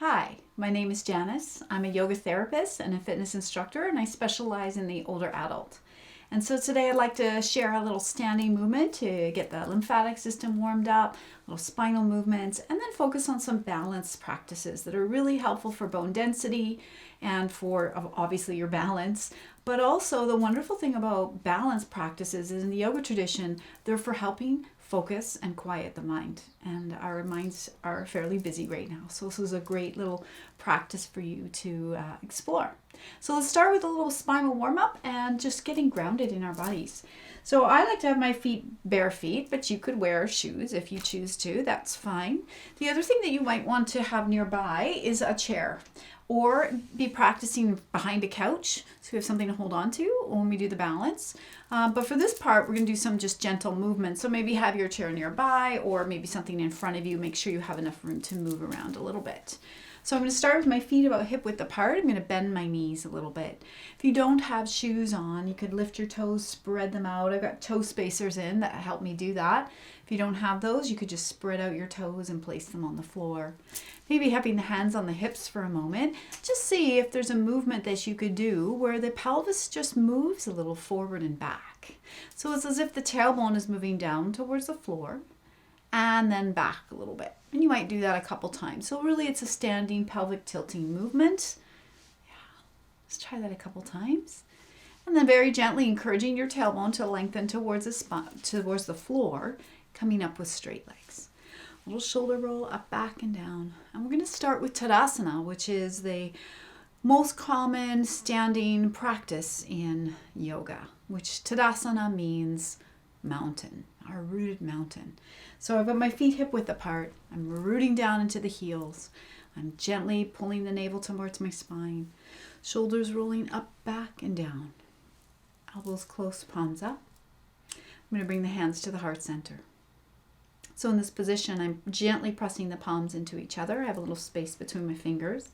Hi, my name is Janice. I'm a yoga therapist and a fitness instructor, and I specialize in the older adult. And so today I'd like to share a little standing movement to get the lymphatic system warmed up, little spinal movements, and then focus on some balance practices that are really helpful for bone density and for obviously your balance. But also the wonderful thing about balance practices is in the yoga tradition, they're for helping focus and quiet the mind. And our minds are fairly busy right now. So this is a great little practice for you to explore. So let's start with a little spinal warm up and just getting grounded in our bodies. So I like to have my feet bare feet, but you could wear shoes if you choose to, that's fine. The other thing that you might want to have nearby is a chair, or be practicing behind a couch so you have something to hold on to when we do the balance. But for this part, we're going to do some just gentle movement. So maybe have your chair nearby or maybe something in front of you. Make sure you have enough room to move around a little bit. So I'm going to start with my feet about hip width apart. I'm going to bend my knees a little bit. If you don't have shoes on, you could lift your toes, spread them out. I've got toe spacers in that help me do that. If you don't have those, you could just spread out your toes and place them on the floor. Maybe having the hands on the hips for a moment. Just see if there's a movement that you could do where the pelvis just moves a little forward and back. So it's as if the tailbone is moving down towards the floor and then back a little bit. And you might do that a couple times. So really it's a standing pelvic tilting movement. Yeah, let's try that a couple times. And then very gently encouraging your tailbone to lengthen towards the floor, coming up with straight legs. A little shoulder roll up, back, and down. And we're going to start with Tadasana, which is the most common standing practice in yoga, which Tadasana means mountain, our rooted mountain. So I've got my feet hip width apart. I'm rooting down into the heels. I'm gently pulling the navel towards my spine. Shoulders rolling up, back, and down. Elbows close, palms up. I'm going to bring the hands to the heart center. So in this position, I'm gently pressing the palms into each other. I have a little space between my fingers.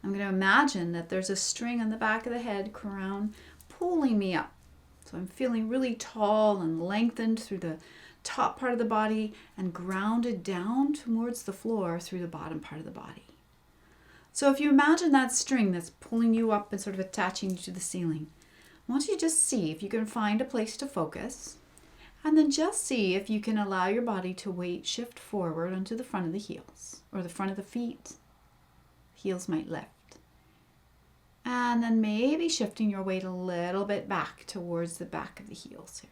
I'm going to imagine that there's a string on the back of the head, crown, pulling me up. So I'm feeling really tall and lengthened through the top part of the body and grounded down towards the floor through the bottom part of the body. So if you imagine that string that's pulling you up and sort of attaching you to the ceiling, I want you to just see if you can find a place to focus, and then just see if you can allow your body to weight shift forward onto the front of the heels or the front of the feet. Heels might lift. And then maybe shifting your weight a little bit back towards the back of the heels here.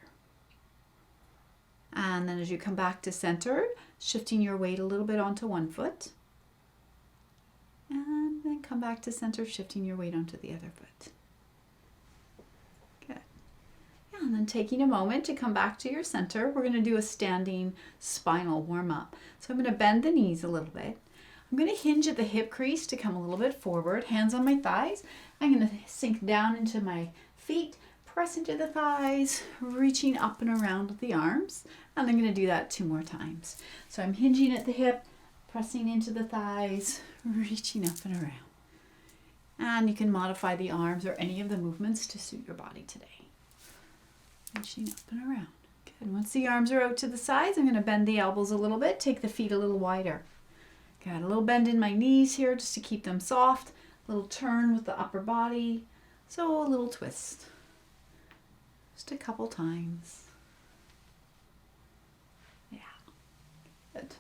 And then as you come back to center, shifting your weight a little bit onto one foot. And then come back to center, shifting your weight onto the other foot. Good. Yeah, and then taking a moment to come back to your center, we're going to do a standing spinal warm-up. So I'm going to bend the knees a little bit. I'm going to hinge at the hip crease to come a little bit forward, hands on my thighs. I'm going to sink down into my feet, press into the thighs, reaching up and around with the arms. And I'm going to do that 2 more times. So I'm hinging at the hip, pressing into the thighs, reaching up and around. And you can modify the arms or any of the movements to suit your body today. Reaching up and around. Good. Once the arms are out to the sides, I'm going to bend the elbows a little bit, take the feet a little wider. Got a little bend in my knees here just to keep them soft. A little turn with the upper body. So a little twist. Just a couple times. Yeah. Good.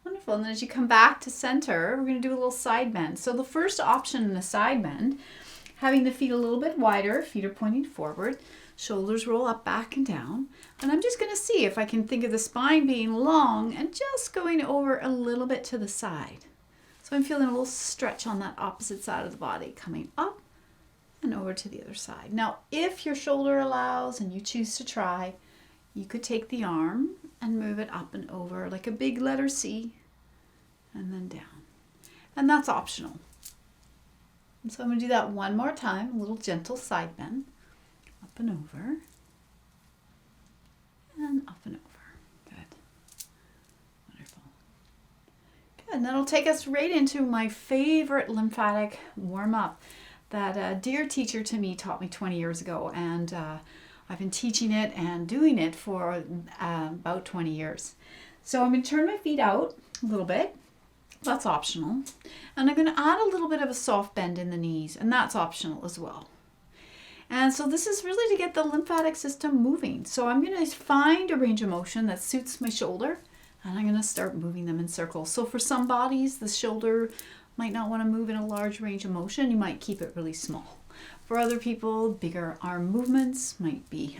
Wonderful. And then as you come back to center, we're going to do a little side bend. So the first option in a side bend, having the feet a little bit wider, feet are pointing forward, shoulders roll up, back, and down. And I'm just going to see if I can think of the spine being long and just going over a little bit to the side. So I'm feeling a little stretch on that opposite side of the body, coming up and over to the other side. Now, if your shoulder allows and you choose to try, you could take the arm and move it up and over like a big letter C and then down. And that's optional. So I'm going to do that one more time, a little gentle side bend, up and over, and up and over. Good. Wonderful. Good, and that'll take us right into my favorite lymphatic warm-up that a dear teacher to me taught me 20 years ago, and I've been teaching it and doing it for about 20 years. So I'm going to turn my feet out a little bit. That's optional. And I'm going to add a little bit of a soft bend in the knees, and that's optional as well. And so this is really to get the lymphatic system moving. So I'm going to find a range of motion that suits my shoulder, and I'm going to start moving them in circles. So for some bodies, the shoulder might not want to move in a large range of motion. You might keep it really small. For other people, bigger arm movements might be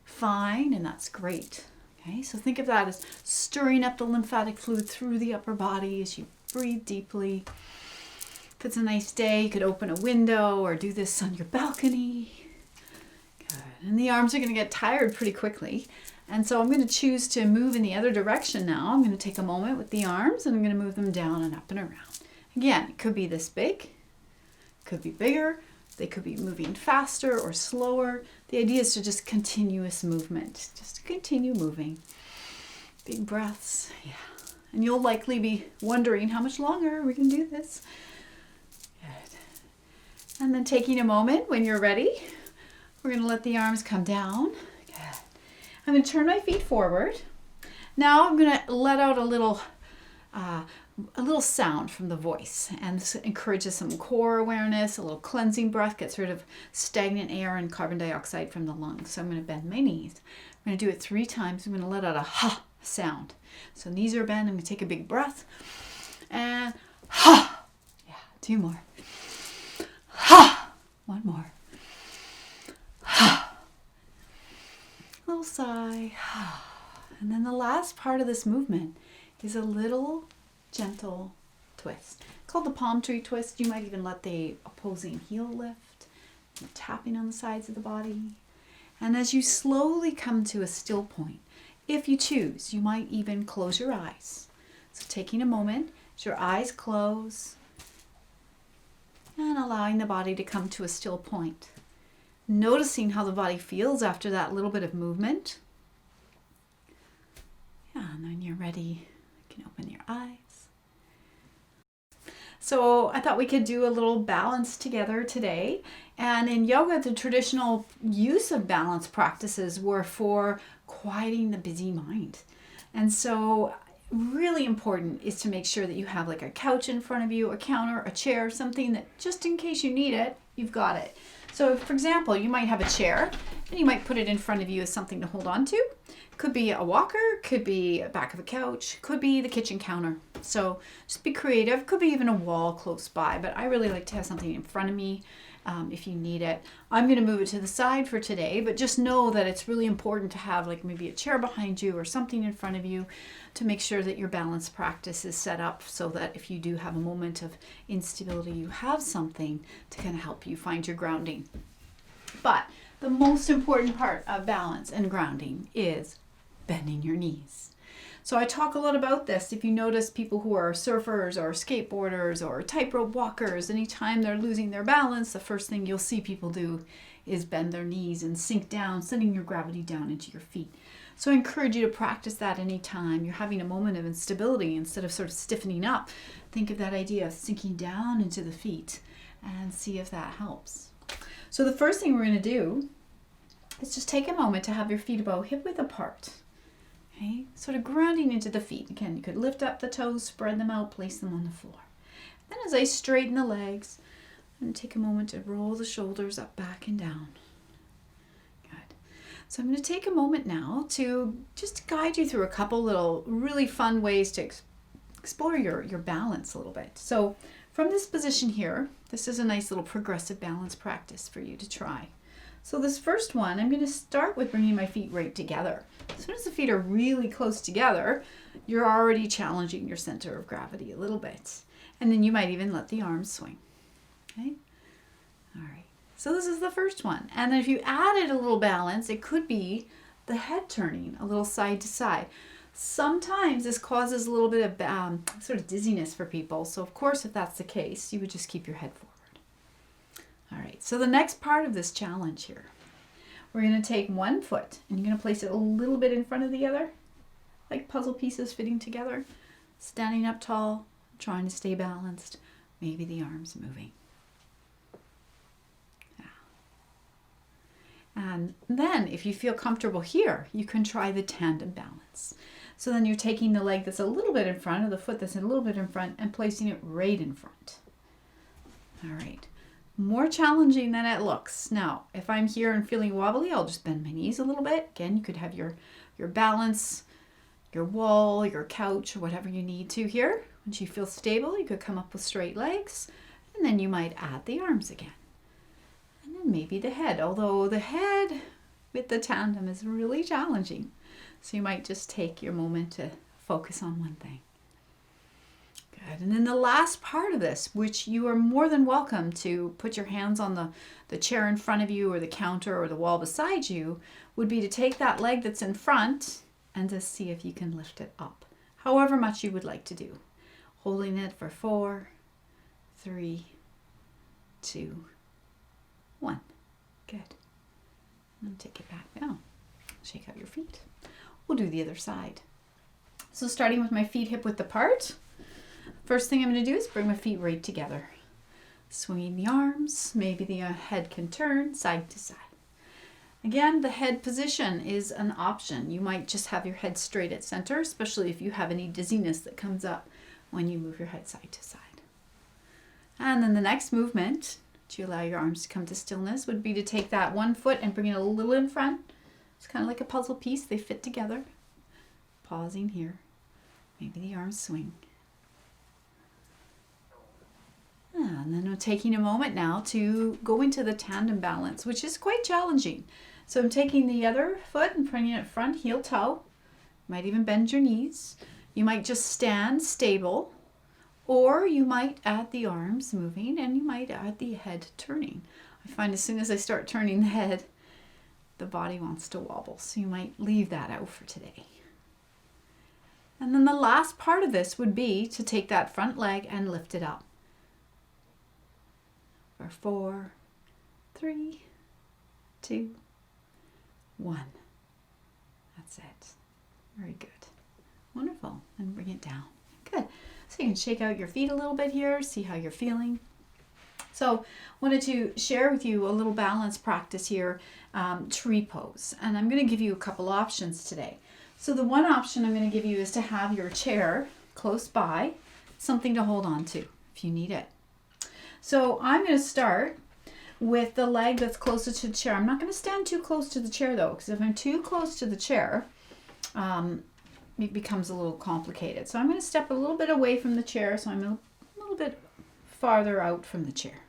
fine, and that's great. Okay, so think of that as stirring up the lymphatic fluid through the upper body as you breathe deeply. If it's a nice day, you could open a window or do this on your balcony. Good. And the arms are going to get tired pretty quickly. And so I'm going to choose to move in the other direction now. I'm going to take a moment with the arms and I'm going to move them down and up and around. Again, it could be this big, could be bigger. They could be moving faster or slower. The idea is to just continuous movement, just to continue moving. Big breaths, yeah. And you'll likely be wondering how much longer we can do this. Good. And then taking a moment when you're ready, we're going to let the arms come down. Good. I'm going to turn my feet forward. Now I'm going to let out a little sound from the voice, and this encourages some core awareness, a little cleansing breath, gets rid of stagnant air and carbon dioxide from the lungs. So I'm going to bend my knees. I'm going to do it 3 times. I'm going to let out a ha sound. So knees are bent. I'm going to take a big breath and ha. Yeah, 2 more. Ha. 1 more. Ha. A little sigh. Ha. And then the last part of this movement is a little gentle twist called the palm tree twist. You might even let the opposing heel lift, tapping on the sides of the body. And as you slowly come to a still point, if you choose, you might even close your eyes. So taking a moment, as your eyes close, and allowing the body to come to a still point. Noticing how the body feels after that little bit of movement. Yeah, and when you're ready, you can open your eyes. So I thought we could do a little balance together today. And in yoga, the traditional use of balance practices were for quieting the busy mind. And so really important is to make sure that you have like a couch in front of you, a counter, a chair, something that just in case you need it, you've got it. So for example, you might have a chair and you might put it in front of you as something to hold on to. Could be a walker, could be a back of a couch, could be the kitchen counter. So just be creative. Could be even a wall close by, but I really like to have something in front of me if you need it. I'm going to move it to the side for today, but just know that it's really important to have like maybe a chair behind you or something in front of you to make sure that your balance practice is set up so that if you do have a moment of instability, you have something to kind of help you find your grounding. But the most important part of balance and grounding is bending your knees. So I talk a lot about this. If you notice people who are surfers or skateboarders or tightrope walkers, anytime they're losing their balance, the first thing you'll see people do is bend their knees and sink down, sending your gravity down into your feet. So I encourage you to practice that anytime you're having a moment of instability. Instead of sort of stiffening up, think of that idea of sinking down into the feet and see if that helps. So the first thing we're going to do is just take a moment to have your feet about hip width apart. Okay, sort of grounding into the feet. Again, you could lift up the toes, spread them out, place them on the floor. Then as I straighten the legs, I'm going to take a moment to roll the shoulders up, back, and down. Good. So I'm going to take a moment now to just guide you through a couple little really fun ways to explore your balance a little bit. So from this position here, this is a nice little progressive balance practice for you to try. So this first one, I'm going to start with bringing my feet right together. As soon as the feet are really close together, you're already challenging your center of gravity a little bit. And then you might even let the arms swing. Okay? All right. So this is the first one. And then if you added a little balance, it could be the head turning a little side to side. Sometimes this causes a little bit of sort of dizziness for people. So of course, if that's the case, you would just keep your head forward. right, so the next part of this challenge here, we're going to take one foot and you're going to place it a little bit in front of the other, like puzzle pieces fitting together, standing up tall, trying to stay balanced, maybe the arms moving. Yeah. And then if you feel comfortable here, you can try the tandem balance. So then you're taking the leg that's a little bit in front, or the foot that's a little bit in front, and placing it right in front. All right. More challenging than it looks. Now, if I'm here and feeling wobbly, I'll just bend my knees a little bit. Again, you could have your balance, your wall, your couch, or whatever you need to here. Once you feel stable, you could come up with straight legs, and then you might add the arms again. And then maybe the head, although the head with the tandem is really challenging. So you might just take your moment to focus on one thing. Good. And then the last part of this, which you are more than welcome to put your hands on the chair in front of you or the counter or the wall beside you, would be to take that leg that's in front and to see if you can lift it up, however much you would like to do. Holding it for 4, 3, 2, 1. Good. And take it back down. Shake out your feet. We'll do the other side. So starting with my feet hip width apart, first thing I'm going to do is bring my feet right together. Swinging the arms, maybe the head can turn side to side. Again, the head position is an option. You might just have your head straight at center, especially if you have any dizziness that comes up when you move your head side to side. And then the next movement, to allow your arms to come to stillness, would be to take that one foot and bring it a little in front. It's kind of like a puzzle piece. They fit together. Pausing here. Maybe the arms swing. And then we're taking a moment now to go into the tandem balance, which is quite challenging. So I'm taking the other foot and bringing it front, heel toe. You might even bend your knees. You might just stand stable, or you might add the arms moving, and you might add the head turning. I find as soon as I start turning the head, the body wants to wobble, so you might leave that out for today. And then the last part of this would be to take that front leg and lift it up. For 4, 3, 2, 1. That's it. Very good. Wonderful. And bring it down. Good. So you can shake out your feet a little bit here, see how you're feeling. So wanted to share with you a little balance practice here, tree pose. And I'm going to give you a couple options today. So the one option I'm going to give you is to have your chair close by, something to hold on to if you need it. So I'm going to start with the leg that's closest to the chair. I'm not going to stand too close to the chair though, because if I'm too close to the chair, it becomes a little complicated. So I'm going to step a little bit away from the chair, so I'm a little bit farther out from the chair.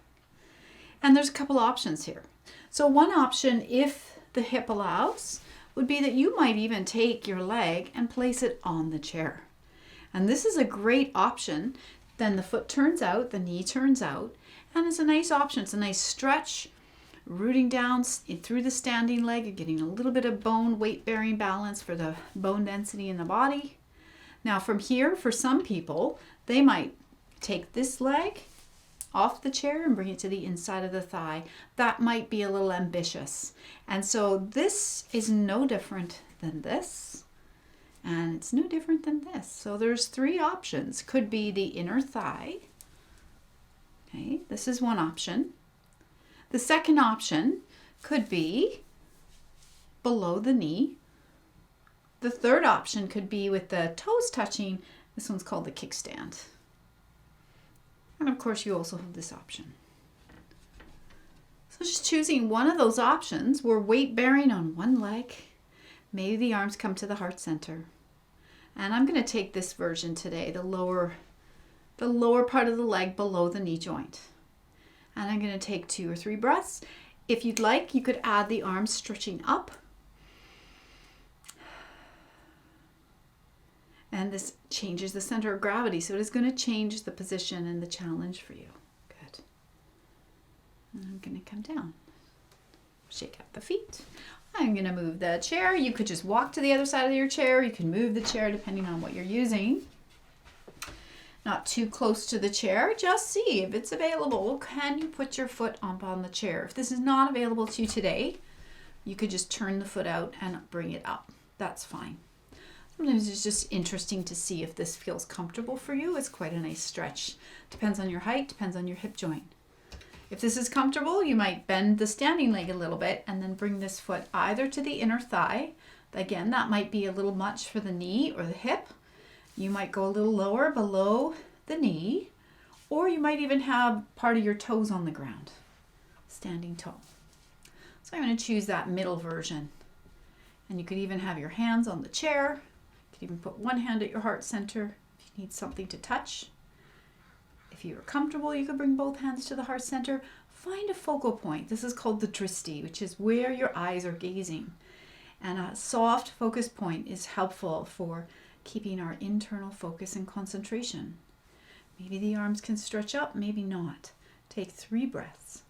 And there's a couple options here. So one option, if the hip allows, would be that you might even take your leg and place it on the chair. And this is a great option. Then the foot turns out, the knee turns out, and it's a nice option. It's a nice stretch, rooting down through the standing leg. You're getting a little bit of bone weight-bearing balance for the bone density in the body. Now from here, for some people, they might take this leg off the chair and bring it to the inside of the thigh. That might be a little ambitious. And so this is no different than this. And it's no different than this. So there's 3 options. Could be the inner thigh. Okay, this is one option. The second option could be below the knee. The third option could be with the toes touching. This one's called the kickstand. And of course, you also have this option. So just choosing one of those options. We're weight bearing on one leg. Maybe the arms come to the heart center. And I'm going to take this version today, the lower part of the leg below the knee joint. And I'm going to take 2 or 3 breaths. If you'd like, you could add the arms stretching up. And this changes the center of gravity, so it is going to change the position and the challenge for you. Good. And I'm going to come down. Shake out the feet. I'm going to move the chair. You could just walk to the other side of your chair. You can move the chair depending on what you're using. not too close to the chair. Just see if it's available. Can you put your foot up on the chair? If this is not available to you today, you could just turn the foot out and bring it up. That's fine. Sometimes it's just interesting to see if this feels comfortable for you. It's quite a nice stretch. Depends on your height, depends on your hip joint. If this is comfortable, you might bend the standing leg a little bit and then bring this foot either to the inner thigh. Again, that might be a little much for the knee or the hip. You might go a little lower below the knee, or you might even have part of your toes on the ground, standing tall. So I'm going to choose that middle version. And you could even have your hands on the chair. You could even put one hand at your heart center if you need something to touch. If you're comfortable, you could bring both hands to the heart center. Find a focal point. This is called the drishti, which is where your eyes are gazing. And a soft focus point is helpful for keeping our internal focus and concentration. Maybe the arms can stretch up, maybe not. Take 3 breaths.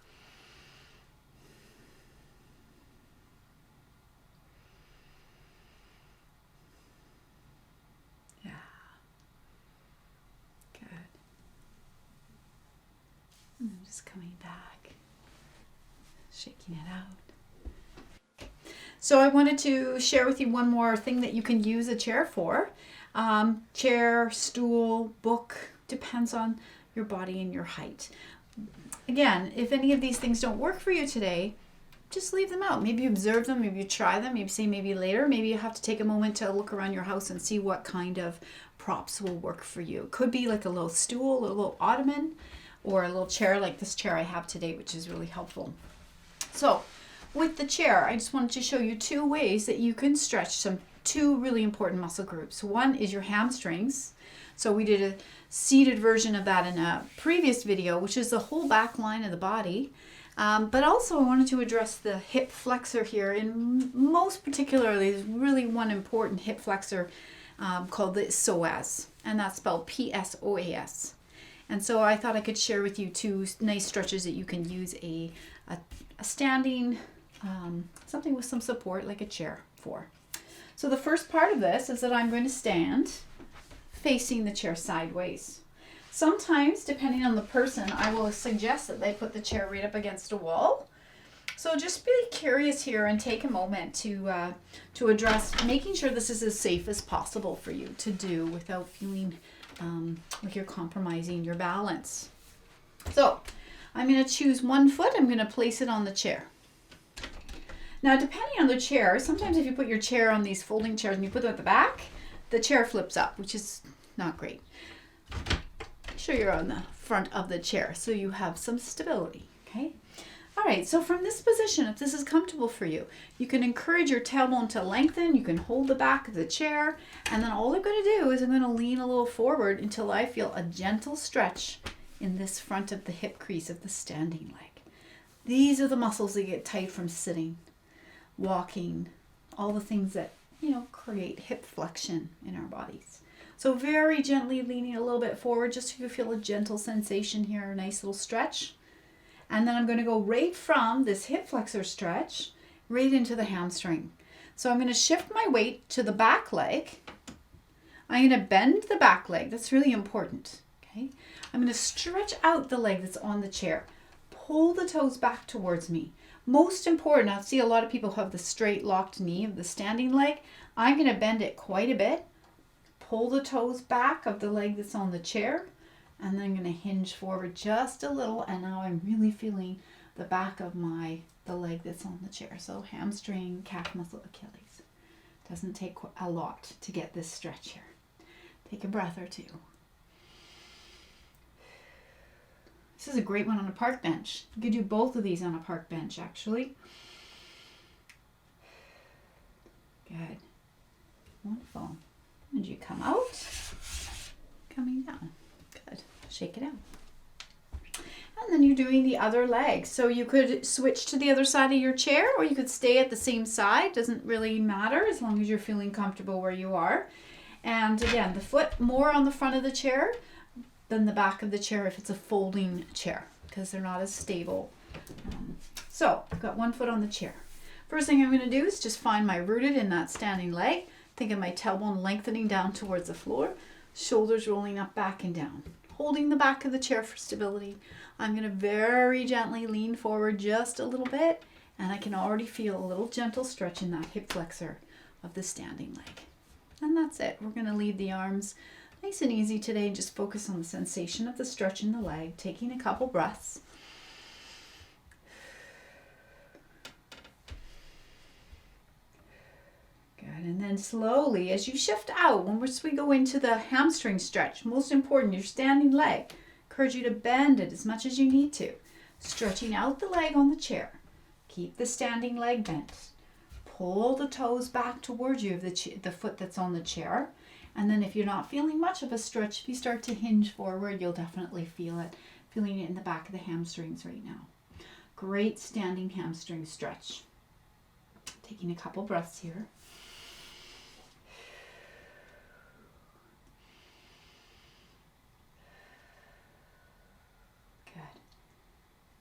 Yeah. Good. And then just coming back, shaking it out. So I wanted to share with you one more thing that you can use a chair for. Chair, stool, book, depends on your body and your height. Again, if any of these things don't work for you today, just leave them out. Maybe you observe them, maybe you try them, maybe say maybe later. Maybe you have to take a moment to look around your house and see what kind of props will work for you. It could be like a little stool, a little ottoman, or a little chair like this chair I have today, which is really helpful. So with the chair, I just wanted to show you 2 ways that you can stretch 2 really important muscle groups. One is your hamstrings. So we did a seated version of that in a previous video, which is the whole back line of the body. But also I wanted to address the hip flexor here, and most particularly there's really one important hip flexor called the psoas, and that's spelled P-S-O-A-S. And so I thought I could share with you 2 nice stretches that you can use a standing, something with some support like a chair for. So the first part of this is that I'm going to stand facing the chair sideways. Sometimes, depending on the person, I will suggest that they put the chair right up against a wall. So just be curious here and take a moment to address making sure this is as safe as possible for you to do without feeling like you're compromising your balance. So I'm going to choose one foot. I'm going to place it on the chair. Now, depending on the chair, sometimes if you put your chair on these folding chairs and you put them at the back, the chair flips up, which is not great. Make sure you're on the front of the chair so you have some stability, okay? All right, so from this position, if this is comfortable for you, you can encourage your tailbone to lengthen. You can hold the back of the chair, and then all I'm going to do is I'm going to lean a little forward until I feel a gentle stretch in this front of the hip crease of the standing leg. These are the muscles that get tight from sitting, walking, all the things that, create hip flexion in our bodies. So very gently leaning a little bit forward just so you feel a gentle sensation here, a nice little stretch. And then I'm going to go right from this hip flexor stretch right into the hamstring. So I'm going to shift my weight to the back leg. I'm going to bend the back leg. That's really important. Okay. I'm going to stretch out the leg that's on the chair. Pull the toes back towards me. Most important, I see a lot of people have the straight locked knee of the standing leg. I'm going to bend it quite a bit. Pull the toes back of the leg that's on the chair. And then I'm going to hinge forward just a little. And now I'm really feeling the back of the leg that's on the chair. So hamstring, calf muscle, Achilles. Doesn't take a lot to get this stretch here. Take a breath or 2. This is a great one on a park bench. You could do both of these on a park bench, actually. Good. Wonderful. And you come out, coming down. Good. Shake it out. And then you're doing the other leg. So you could switch to the other side of your chair, or you could stay at the same side. Doesn't really matter as long as you're feeling comfortable where you are. And again, the foot more on the front of the chair than the back of the chair if it's a folding chair, because they're not as stable. So I've got one foot on the chair. First thing I'm going to do is just find my rooted in that standing leg. Think of my tailbone lengthening down towards the floor. Shoulders rolling up, back and down. Holding the back of the chair for stability. I'm going to very gently lean forward just a little bit, and I can already feel a little gentle stretch in that hip flexor of the standing leg. And that's it. We're going to leave the arms nice and easy today and just focus on the sensation of the stretch in the leg, taking a couple breaths. Good. And then slowly, as you shift out, once we go into the hamstring stretch, most important, your standing leg, encourage you to bend it as much as you need to. Stretching out the leg on the chair. Keep the standing leg bent. Pull the toes back towards you of the foot that's on the chair. And then if you're not feeling much of a stretch, if you start to hinge forward, you'll definitely feel it, feeling it in the back of the hamstrings right now. Great standing hamstring stretch. Taking a couple breaths here.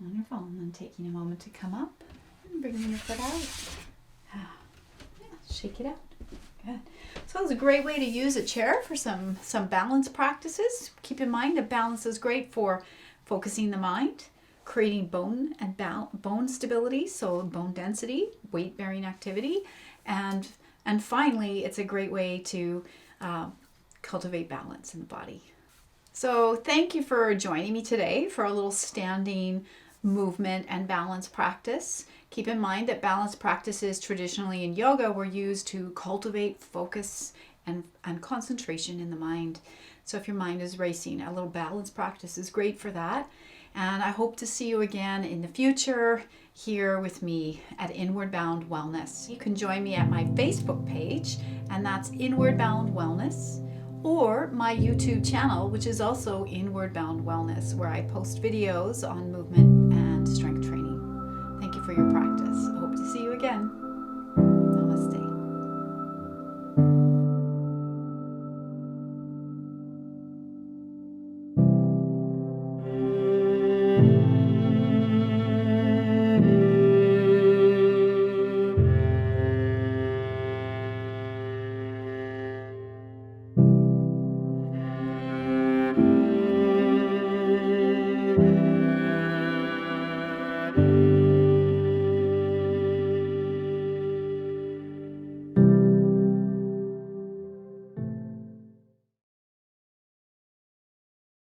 Wonderful. And then taking a moment to come up and bringing your foot out. Yeah, shake it out. Good. So it's a great way to use a chair for some balance practices. Keep in mind that balance is great for focusing the mind, creating bone and bone stability, so bone density, weight-bearing activity, and finally, it's a great way to cultivate balance in the body. So thank you for joining me today for a little standing movement and balance practice. Keep in mind that balance practices traditionally in yoga were used to cultivate focus and concentration in the mind. So if your mind is racing, a little balance practice is great for that. And I hope to see you again in the future here with me at Inward Bound Wellness. You can join me at my Facebook page, and that's Inward Bound Wellness, or my YouTube channel, which is also Inward Bound Wellness, where I post videos on movement and